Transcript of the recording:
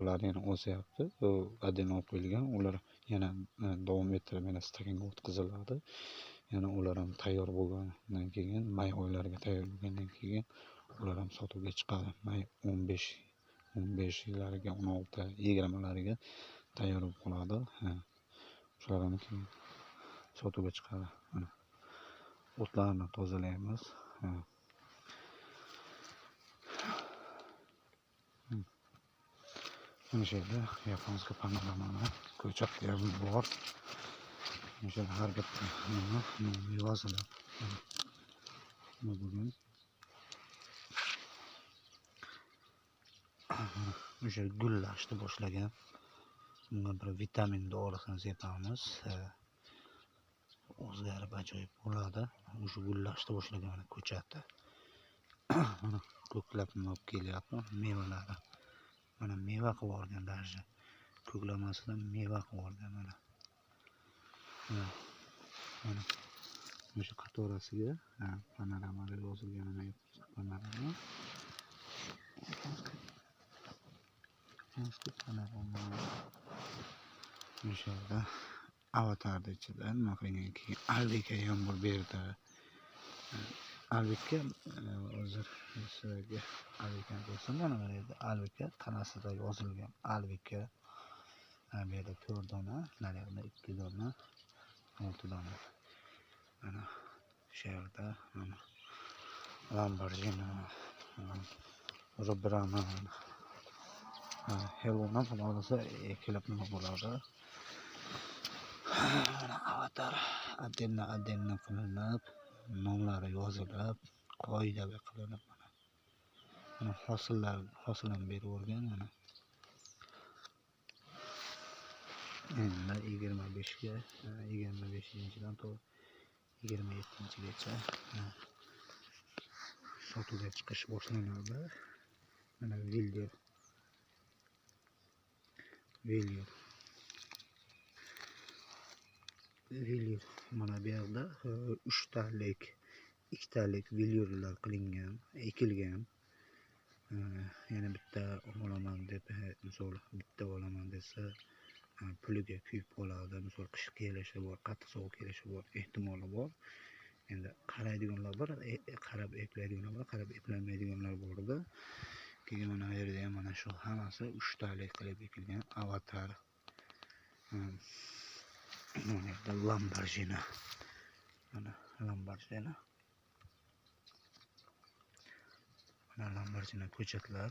ular yana o'syapti. U отдельно olib qo'yilgan. Ular yana davom ettirib yana stakanga o'tkaziladi. Yana ular ham tayyor bo'lgandan keyin, may oylariga tayyor bo'lgandan keyin ular ham sotuvga chiqadi. May 15lariga, 16, 20lariga tayyor bo'lib qoladi. Shularni keyin sotuvga chiqadi. Mana o'tlarni tozalaymiz. Mana shu yerda yaponska panoramani ko'chatlar ham bor. O'sha har bitta nima yozilib. Bugun o'sha gullashni boshlagan. Bunga bir vitamin dorisini sepamiz. O'zgarib ajoyib bo'ladi. O'sha gullashni boshlagan ko'chatda. Mana ko'klab nima kelyapti? Mevalari. Mana meva qilib yuborgan darja. Ko'klamasidan meva qilib yuborgan mana. Mana o'sha qatorasiga panoramada yozilganini panorama. O'sha yerda avatarda ichida nima qilingan keyin albika ham bor bu yerda. Albika hozir sizlarga albikani ko'rsam, mana bu yerda albika tanasida yozilgan. Albika bu yerda 4 dona, naryoqda 2 dona, 6 dona. Mana shu yerda mana Lamborghini, Robrama, Hello'dan bo'lsa kelib nima bo'ladi? Mana avatar отдельно qilinib, nomlari yozilib, qoidaga qilinib mana hosildan berib o'rgan mana. Endi 25ga, 25-dan to 27-gacha sotuvga chiqish boshlanadi. Mana Villier mana bu yerda 3 talik, 2 talik Villierlar qilingan, ekilgan. Yana bitta olaman deb, misol bitta olaman desa, puliga kuyib qoladi. Misol qish kelishi bor, qattiq sovuq kelishi bor, ehtimoli bor. Endi qaraydiganlar bor, qarab eplaydiganlar bor, qarab eplanmaydiganlar bor-da. Keyin mana bu yerda ham mana shu hammasi 3 talik qilib ekilgan avatar. Mana yerda Lamborghini. Mana Lamborghini ko'chatlar.